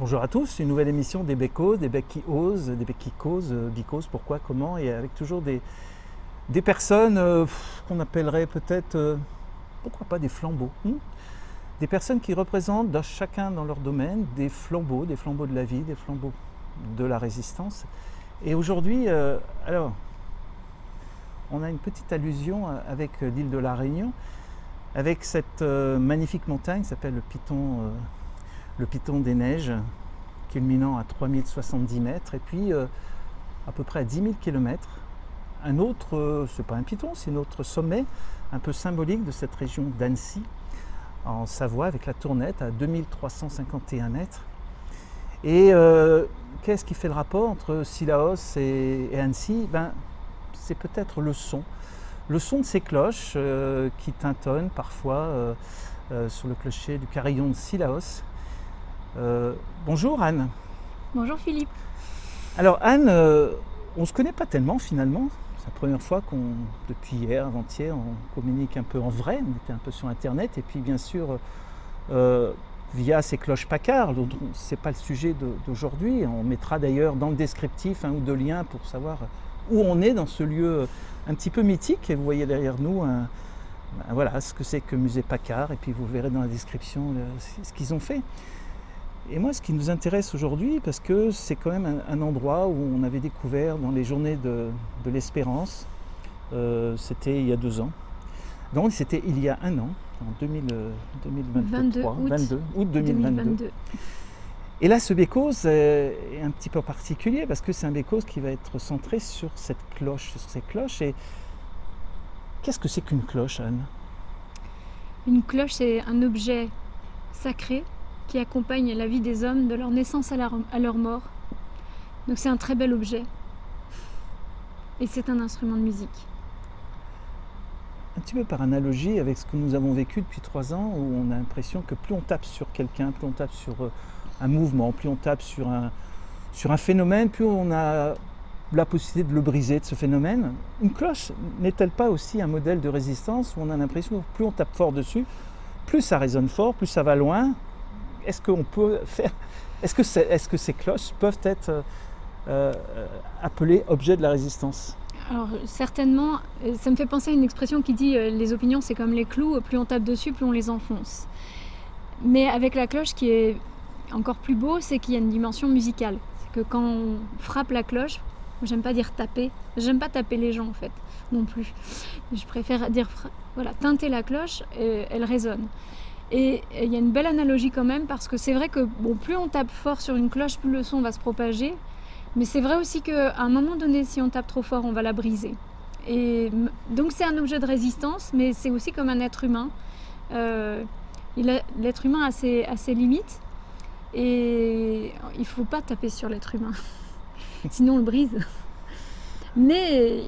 Bonjour à tous, une nouvelle émission des Bécauses, des Becs qui osent, des Becs qui causent, Bicose, pourquoi, comment, et avec toujours des personnes qu'on appellerait peut-être, pourquoi pas des flambeaux. Des personnes qui représentent chacun dans leur domaine des flambeaux de la vie, des flambeaux de la résistance. Et aujourd'hui, on a une petite allusion avec l'île de la Réunion, avec cette magnifique montagne qui s'appelle le Piton des Neiges, culminant à 3070 mètres, et puis à peu près à 10 000 km, un autre, c'est pas un piton, c'est un autre sommet, un peu symbolique de cette région d'Annecy, en Savoie, avec la Tournette, à 2351 mètres. Et qu'est-ce qui fait le rapport entre Cilaos et Annecy? C'est peut-être le son de ces cloches qui tintonnent parfois sur le clocher du carillon de Cilaos. Bonjour Anne. Bonjour Philippe. Alors Anne, on ne se connaît pas tellement finalement. C'est la première fois depuis hier, avant-hier, on communique un peu en vrai. On était un peu sur Internet et puis bien sûr via ces cloches Paccard. Ce n'est pas le sujet d'aujourd'hui. On mettra d'ailleurs dans le descriptif un ou deux liens pour savoir où on est dans ce lieu un petit peu mythique. Et vous voyez derrière nous voilà ce que c'est que musée Paccard. Et puis vous verrez dans la description ce qu'ils ont fait. Et moi, ce qui nous intéresse aujourd'hui, parce que c'est quand même un endroit où on avait découvert dans les journées de l'Espérance, c'était il y a 2 ans. Donc c'était il y a un an, en 2023, août 2022. Et là, ce Bécause est un petit peu particulier, parce que c'est un Bécause qui va être centré sur cette cloche, sur ces cloches. Et qu'est-ce que c'est qu'une cloche, Anne? Une cloche, c'est un objet sacré qui accompagne la vie des hommes de leur naissance à leur mort. Donc c'est un très bel objet. Et c'est un instrument de musique. Un petit peu par analogie avec ce que nous avons vécu depuis 3 ans, où on a l'impression que plus on tape sur quelqu'un, plus on tape sur un mouvement, plus on tape sur un phénomène, plus on a la possibilité de le briser, de ce phénomène. Une cloche n'est-elle pas aussi un modèle de résistance où on a l'impression que plus on tape fort dessus, plus ça résonne fort, plus ça va loin? Est-ce que ces cloches peuvent être appelées objets de la résistance? Alors certainement, ça me fait penser à une expression qui dit les opinions c'est comme les clous, plus on tape dessus, plus on les enfonce. Mais avec la cloche, ce qui est encore plus beau, c'est qu'il y a une dimension musicale. C'est que quand on frappe la cloche, j'aime pas dire taper, j'aime pas taper les gens en fait, non plus. Je préfère dire teinter la cloche, elle résonne. Et il y a une belle analogie quand même, parce que c'est vrai que plus on tape fort sur une cloche, plus le son va se propager. Mais c'est vrai aussi qu'à un moment donné, si on tape trop fort, on va la briser. Et donc c'est un objet de résistance, mais c'est aussi comme un être humain. L'être humain a ses limites, et il ne faut pas taper sur l'être humain, sinon on le brise. Mais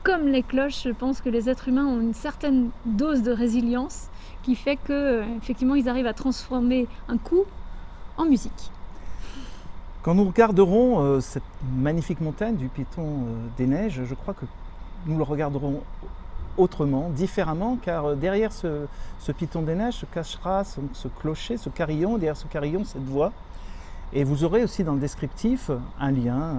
comme les cloches, je pense que les êtres humains ont une certaine dose de résilience qui fait qu'effectivement ils arrivent à transformer un coup en musique. Quand nous regarderons cette magnifique montagne du Piton des Neiges, je crois que nous le regarderons autrement, différemment, car derrière ce Piton des Neiges se cachera ce clocher, ce carillon, derrière ce carillon, cette voix. Et vous aurez aussi dans le descriptif un lien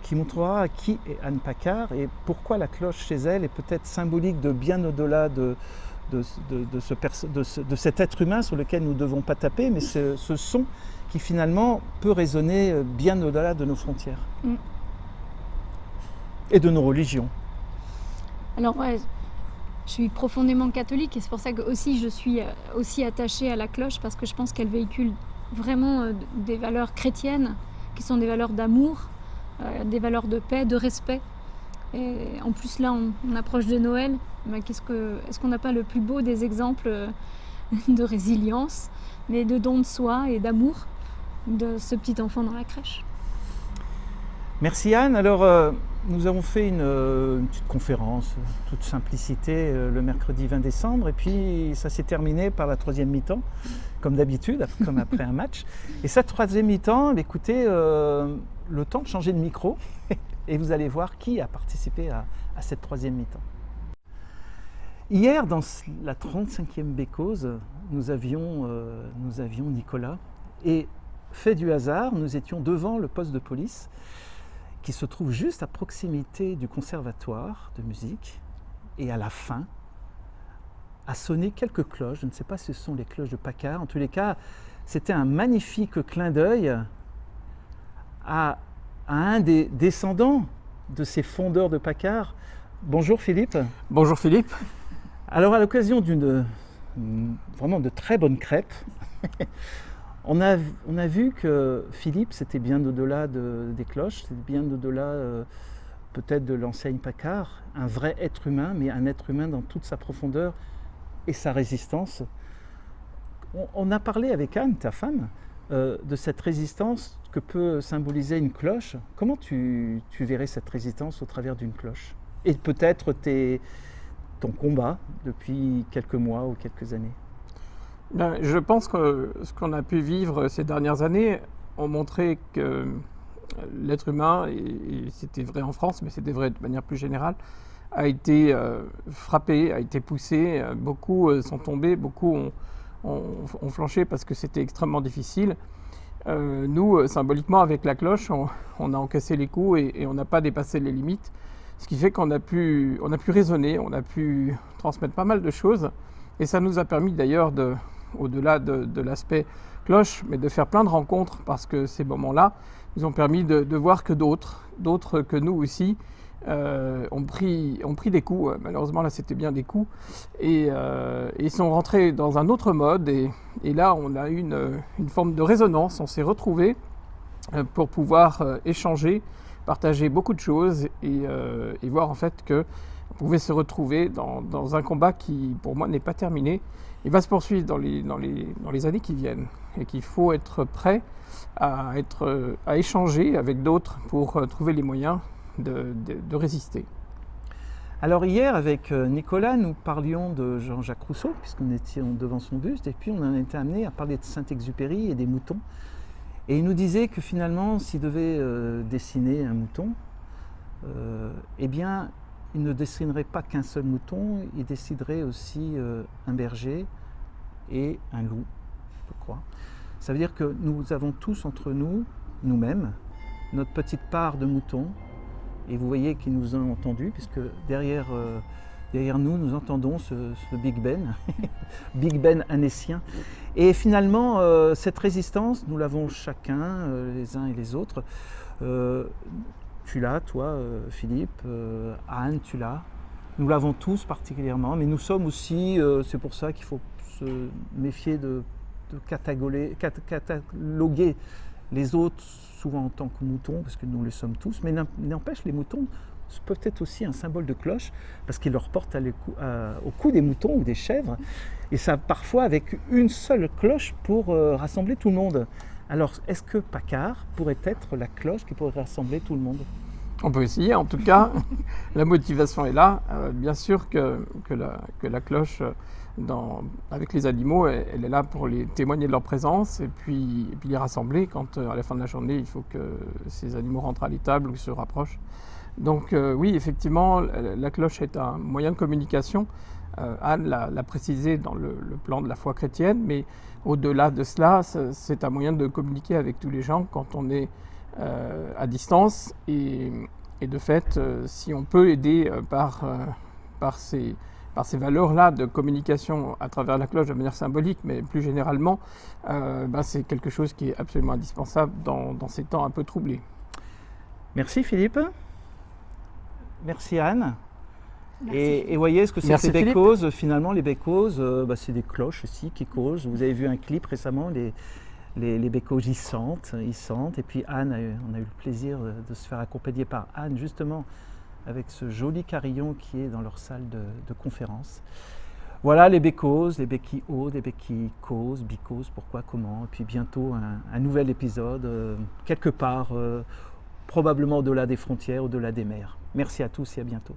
qui montrera qui est Anne Paccard et pourquoi la cloche chez elle est peut-être symbolique de bien au-delà de cet être humain sur lequel nous ne devons pas taper, mais ce son qui finalement peut résonner bien au-delà de nos frontières et de nos religions. Alors je suis profondément catholique et c'est pour ça que aussi je suis aussi attachée à la cloche, parce que je pense qu'elle véhicule vraiment des valeurs chrétiennes qui sont des valeurs d'amour, des valeurs de paix, de respect. Et en plus là on approche de Noël, est-ce qu'on n'a pas le plus beau des exemples de résilience, mais de don de soi et d'amour de ce petit enfant dans la crèche? Merci Anne. Alors nous avons fait une petite conférence, toute simplicité, le mercredi 20 décembre, et puis ça s'est terminé par la 3e mi-temps, comme d'habitude, comme après un match. Et cette 3e mi-temps, écoutez, le temps de changer de micro, et vous allez voir qui a participé à cette 3e mi-temps. Hier, dans la 35e Bécause, nous avions Nicolas, et fait du hasard, nous étions devant le poste de police qui se trouve juste à proximité du conservatoire de musique. Et à la fin, a sonné quelques cloches. Je ne sais pas si ce sont les cloches de Paccard. En tous les cas, c'était un magnifique clin d'œil à un des descendants de ces fondeurs de Paccard. Bonjour Philippe. Bonjour Philippe. Alors à l'occasion d'une vraiment de très bonnes crêpes, on a vu que Philippe, c'était bien au-delà des cloches, c'était bien au-delà peut-être de l'enseigne Paccard, un vrai être humain, mais un être humain dans toute sa profondeur et sa résistance. On a parlé avec Anne, ta femme, de cette résistance que peut symboliser une cloche. Comment tu verrais cette résistance au travers d'une cloche? Et peut-être ton combat depuis quelques mois ou quelques années? Je pense que ce qu'on a pu vivre ces dernières années ont montré que l'être humain, et c'était vrai en France, mais c'était vrai de manière plus générale, a été frappé, a été poussé. Beaucoup sont tombés, beaucoup ont flanché parce que c'était extrêmement difficile. Nous, symboliquement, avec la cloche, on a encaissé les coups et on n'a pas dépassé les limites. Ce qui fait qu'on a pu raisonner, on a pu transmettre pas mal de choses. Et ça nous a permis d'ailleurs, au-delà de l'aspect cloche, mais de faire plein de rencontres, parce que ces moments-là nous ont permis de voir que d'autres que nous aussi, ont pris des coups. Malheureusement, là, c'était bien des coups. Et sont rentrés dans un autre mode. Et là, on a eu une forme de résonance. On s'est retrouvés pour pouvoir échanger, partager beaucoup de choses et voir en fait qu'on pouvait se retrouver dans un combat qui, pour moi, n'est pas terminé. Il va se poursuivre dans les années qui viennent et qu'il faut être prêt à échanger avec d'autres pour trouver les moyens de résister. Alors hier, avec Nicolas, nous parlions de Jean-Jacques Rousseau, puisqu'on était devant son buste, et puis on en était amené à parler de Saint-Exupéry et des moutons. Et il nous disait que finalement, s'il devait dessiner un mouton, eh bien, il ne dessinerait pas qu'un seul mouton, il dessinerait aussi un berger et un loup, je crois. Ça veut dire que nous avons tous entre nous, nous-mêmes, notre petite part de mouton. Et vous voyez qu'il nous a entendus, puisque derrière nous, nous entendons ce Big Ben, Big Ben annécien. Et finalement, cette résistance, nous l'avons chacun, les uns et les autres. Tu l'as, toi, Philippe, Anne, tu l'as. Nous l'avons tous particulièrement, mais nous sommes aussi, c'est pour ça qu'il faut se méfier de cataloguer les autres souvent en tant que moutons, parce que nous le sommes tous, mais n'empêche, les moutons peuvent être aussi un symbole de cloche, parce qu'ils leur portent au cou des moutons ou des chèvres, et ça parfois avec une seule cloche pour rassembler tout le monde. Alors, est-ce que Paccard pourrait être la cloche qui pourrait rassembler tout le monde? On peut essayer, en tout cas, la motivation est là. Bien sûr que la cloche, avec les animaux, elle est là pour les témoigner de leur présence et puis les rassembler quand, à la fin de la journée, il faut que ces animaux rentrent à l'étable ou se rapprochent. Donc oui, effectivement, la cloche est un moyen de communication. Anne l'a précisé dans le plan de la foi chrétienne, mais au-delà de cela, c'est un moyen de communiquer avec tous les gens quand on est à distance. Et de fait, si on peut aider par ces valeurs-là de communication à travers la cloche de manière symbolique, mais plus généralement, c'est quelque chose qui est absolument indispensable dans ces temps un peu troublés. Merci Philippe. Merci Anne. Et voyez ce que c'est ces bécauses. Finalement, les bécauses, c'est des cloches aussi qui causent. Vous avez vu un clip récemment, les bécauses, ils sentent. Et puis Anne, on a eu le plaisir de se faire accompagner par Anne, justement, avec ce joli carillon qui est dans leur salle de conférence. Voilà les bécauses, les béquilles hautes, les béquilles causes, bicauses, pourquoi, comment. Et puis bientôt un nouvel épisode, quelque part, probablement au-delà des frontières, au-delà des mers. Merci à tous et à bientôt.